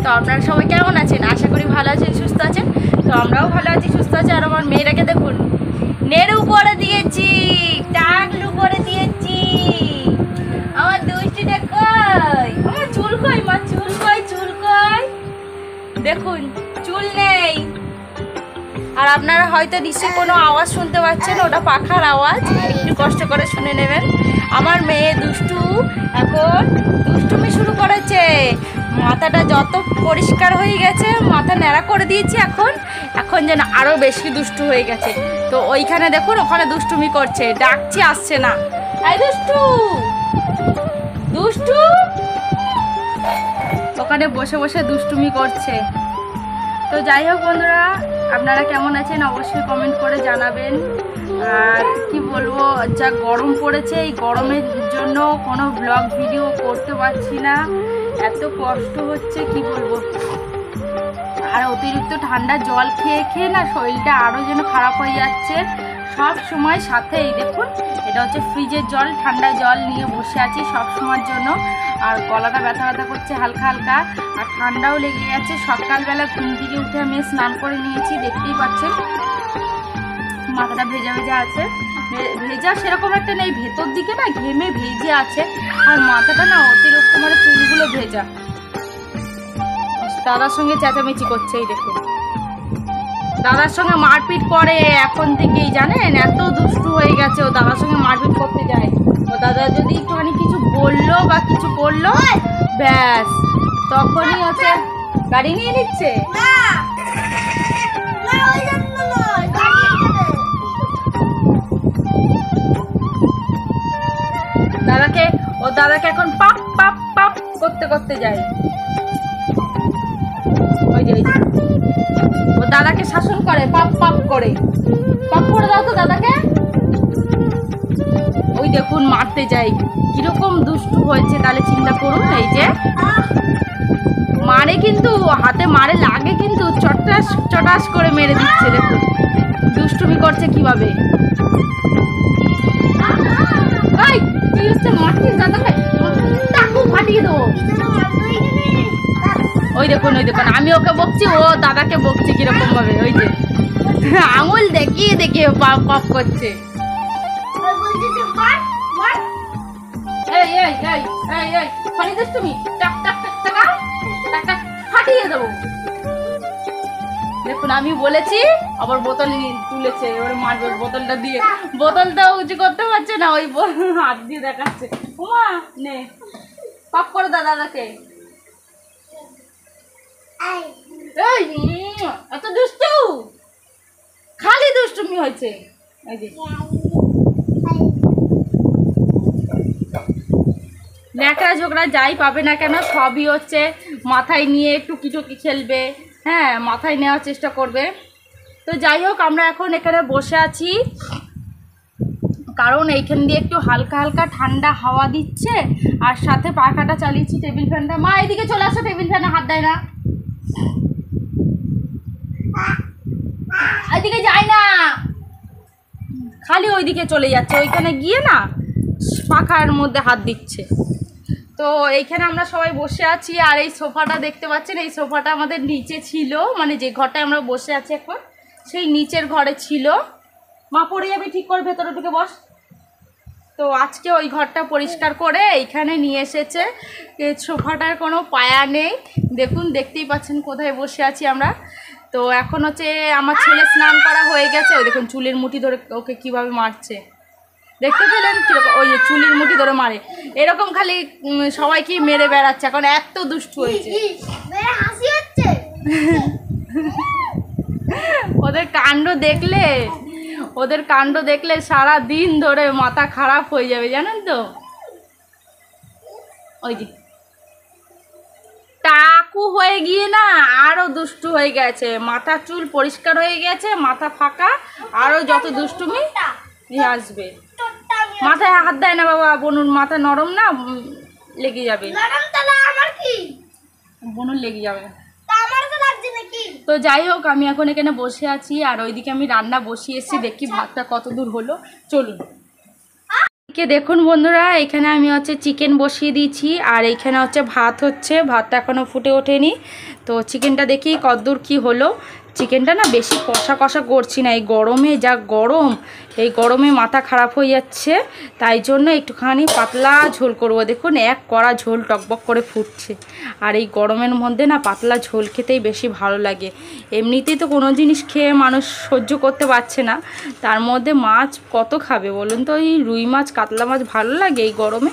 তো আপনারা সবাই কেমন আছেন? আশা করি ভালো আছেন, সুস্থ আছেন। তো আমরাও ভালো আছি, সুস্থ আছি। আর আমার মেয়েটাকে দেখুন, নেড়ু করে দিয়েছি, টাকলু করে দিয়েছি। আমার দুষ্টিটা কই? আমার চুল কই মা? চুল কই? চুল কই? দেখুন চুল নেই। আর আপনারা হয়তো নিশ্চয়ই কোনো আওয়াজ শুনতে পাচ্ছেন, ওটা পাখার আওয়াজ, একটু কষ্ট করে শুনে নেবেন। আমার মেয়ে দুষ্টু এখন দুষ্টুমি শুরু করেছে। মাথাটা যত পরিষ্কার হয়ে গেছে, মাথা ন্যাড়া করে দিয়েছি, এখন যেন আরও বেশি দুষ্টু হয়ে গেছে। তো ওইখানে দেখুন, ওখানে দুষ্টুমি করছে, ডাকছি আসছে না। এই দুষ্টু, দুষ্টু ওখানে বসে বসে দুষ্টুমি করছে। তো যাই হোক বন্ধুরা, আপনারা কেমন আছেন অবশ্যই কমেন্ট করে জানাবেন। আর কি বলবো, যা গরম পড়েছে, এই গরমের জন্য কোনো ব্লগ ভিডিও করতে পারছি না, এত কষ্ট হচ্ছে কি বলবো। আর অতিরিক্ত ঠান্ডা জল খেয়ে খেয়ে না শরীরটা আরও যেন খারাপ হয়ে যাচ্ছে সব সময়। সাথে এই দেখুন, এটা হচ্ছে ফ্রিজের জল, ঠান্ডা জল নিয়ে বসে আছি সব সময়ের জন্য। আর গলাটা ব্যথা ব্যথা করছে হালকা হালকা, আর ঠান্ডাও লেগে গেছে। সকালবেলা ঘুম থেকে উঠে আমি স্নান করে নিয়েছি, দেখতেই পাচ্ছেন মাথাটা ভেজা ভেজা আছে। ভেজা সেরকম একটা নেই, ভেতর দিকে না ঘেমে ভেজে আছে, আর মাথাটা না অতিরিক্ত মানে চুলগুলো ভেজা। দাদার সঙ্গে চেঁচামেচি করছে, এই দেখুন দাদার সঙ্গে মারপিট করে এখন থেকেই, জানেন এত দুষ্টু হয়ে গেছে। ও দাদার সঙ্গে মারপিট করতে যায়। ও দাদা যদি একটুখানি কিছু বললো বা কিছু করলো, ব্যাস তখনই হচ্ছে গাড়ি নিয়ে নিচ্ছে। দাদাকে এখন পাপ পাপ পাপ করতে করতে যায়। ওই যে ও দাদাকে শাসন করে, পাপ পাপ করে, পাপ করে দাও তো দাদাকে। ওই দেখুন মারতে যায়, কিরকম দুষ্টু হয়েছে তাহলে চিন্তা করুন। এই যে মারে, কিন্তু হাতে মারে লাগে, কিন্তু চটাস চটাস করে মেরে দিচ্ছে। দেখুন দুষ্টুমি করছে কিভাবে। তুই হচ্ছে মারছিস দাদাকে, টাকু ফাটিয়ে দেবো। ওই দেখুন আমি ওকে বকছি, ও দাদাকে বকছি কিরকম ভাবে। ওই যে আঙুল দেখিয়ে দেখিয়ে পাপ পাপ করছে। ফাটিয়ে দেবো। দেখুন আমি বলেছি, আবার বোতল তুলেছে, এবার মারবে বোতলটা দিয়ে। বোতলটা উঁচু করতে পারছে না, ওই হাত দিয়ে দেখাচ্ছে। উমা নে পাপ করে দাদাকে। এত দুষ্টু, খালি দুষ্টুমি হয়েছে। ন্যাকড়া ঝোকড়া যাই পাবে না কেন, সবই হচ্ছে মাথায় নিয়ে টুকি টুকি খেলবে, হ্যাঁ মাথায় নেওয়ার চেষ্টা করবে। তো যাই হোক, আমরা এখন এখানে বসে আছি, কারণ এইখান দিয়ে একটু হালকা হালকা ঠান্ডা হাওয়া দিচ্ছে, আর সাথে পাখাটা চালিয়েছি, টেবিল ফ্যানটা। মা এদিকে চলে আসো, টেবিল ফ্যানে হাত দেয় না, এদিকে যায় না, খালি ওইদিকে চলে যাচ্ছে, ওইখানে গিয়ে না পাখার মধ্যে হাত দিচ্ছে। তো এইখানে আমরা সবাই বসে আছি। আর এই সোফাটা দেখতে পাচ্ছেন, এই সোফাটা আমাদের নিচে ছিল, মানে যে ঘরটায় আমরা বসে আছি এখন, সেই নিচের ঘরে ছিল। মা পড়ে যাবে, ঠিক করে ভেতরে ঢুকে বস। তো আজকে ওই ঘরটা পরিষ্কার করে এইখানে নিয়ে এসেছে। সোফাটার কোনো পায়া নেই, দেখুন দেখতেই পাচ্ছেন কোথায় বসে আছি আমরা। তো এখন হচ্ছে আমার ছেলে স্নান করা হয়ে গেছে, ওই দেখুন চুলের মুঠি ধরে ওকে কিভাবে মারছে, দেখতে পেলেন কিরকম? ওই চুলের মুঠি ধরে মারে, এরকম খালি সবাইকে মেরে বেড়াচ্ছে, এখন এত দুষ্টু হয়েছে। ওদের কাণ্ড দেখলে সারা দিন ধরে মাথা খারাপ হয়ে যাবে, জানেন তো। ওই যে টাকু হয়ে গিয়ে না আরো দুষ্টু হয়ে গেছে, মাথা চুল পরিষ্কার হয়ে গেছে, মাথা ফাঁকা, আরো যত দুষ্টুমি আসবে। মাথায় হাত দেয় না বাবা, বনুর মাথা নরম না, লেগে যাবে, বনুর লেগে যাবে। তো যাই হোক, আমি এখন এখানে বসে আছি, আর ওইদিকে আমি রান্না বসিয়ে এসেছি, দেখি ভাতটা কত দূর হলো, চলুন। দেখুন বন্ধুরা, এখানে আমি হচ্ছে চিকেন বসিয়ে দিয়েছি আর এইখানে হচ্ছে ভাত হচ্ছে, ভাতটা এখনও ফুটে ওঠেনি। তো চিকেনটা দেখি কতদূর কি হলো। চিকেনটা না বেশি কষা কষা করছি না, এই গরমে যা গরম, এই গরমে মাথা খারাপ হয়ে যাচ্ছে, তাই জন্য একটুখানি পাতলা ঝোল করব। দেখুন এক কড়া ঝোল টকবক করে ফুটছে, আর এই গরমের মধ্যে না পাতলা ঝোল খেতেই বেশি ভালো লাগে। এমনিতেই তো কোনো জিনিস খেয়ে মানুষ সহ্য করতে পারছে না, তার মধ্যে মাছ কত খাবে বলুন তো? এই রুই মাছ কাতলা মাছ ভালো লাগে এই গরমে।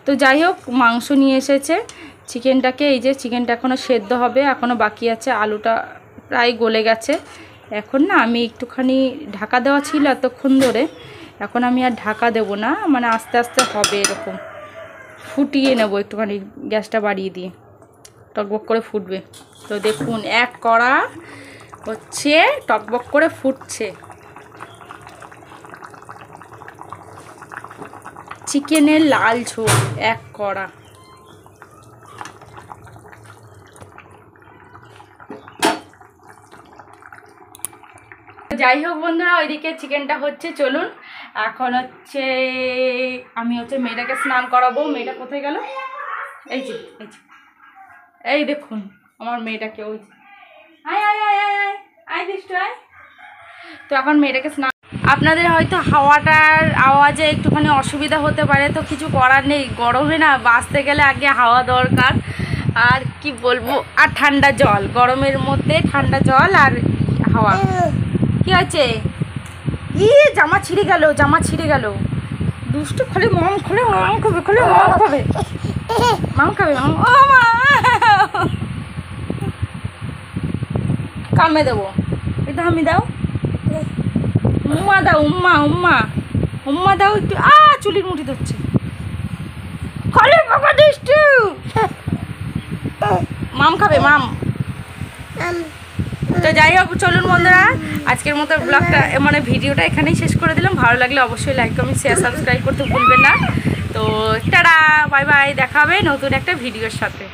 তো যাই হোক, মাংস নিয়ে এসেছে, চিকেনটাকে, এই যে চিকেনটা এখনও সেদ্ধ হবে, এখনও বাকি আছে। আলুটা প্রায় গলে গেছে। এখন না আমি একটুখানি ঢাকা দেওয়া ছিল এতক্ষণ ধরে, এখন আমি আর ঢাকা দেব না, মানে আস্তে আস্তে হবে এরকম, ফুটিয়ে নেব একটুখানি, গ্যাসটা বাড়িয়ে দিয়ে টকবক করে ফুটবে। তো দেখুন এক কড়া হচ্ছে টকবক করে ফুটছে চিকেনের লাল ঝোল, এক কড়া। যাই হোক বন্ধুরা, ওইদিকে চিকেনটা হচ্ছে, চলুন এখন হচ্ছে আমি হচ্ছে মেয়েটাকে স্নান করাবো। মেয়েটা কোথায় গেল? এই যে এই দেখুন আমার মেয়েটাকে, ওই আয় আয় আয় আয় আয় আয় দিষ্ট আয়। তো এখন মেয়েটাকে স্নান, আপনাদের হয়তো হাওয়াটার আওয়াজে একটুখানি অসুবিধা হতে পারে, তো কিছু করার নেই, গরমে না বাঁচতে গেলে আগে হাওয়া দরকার, আর কি বলবো, আর ঠান্ডা জল, গরমের মধ্যে ঠান্ডা জল আর হাওয়া। কি আছে? জামা ছিঁড়ে গেল, জামা ছিঁড়ে গেল, দুষ্টু। খোলে মম, খোলে মম খাবে, খোলে মম খাবে, মাম খাবে, মাম। ও মা, কামে দেবো, এটা আমি দাও, উম্মা দাও, উম্মা উম্মা উম্মা দাও একটু। চুলির মুঠি ধরছে, খোলে বাবা দুষ্টু, মাম খাবে, মাম। তো যাই হোক, চলুন বন্ধুরা, আজকের মতো ব্লগটা, মানে ভিডিওটা এখানেই শেষ করে দিলাম। ভালো লাগলে অবশ্যই লাইক, কমেন্ট, শেয়ার, সাবস্ক্রাইব করতে ভুলবেন না। তো টাটা, বাই বাই, দেখা হবে নতুন একটা ভিডিওর সাথে।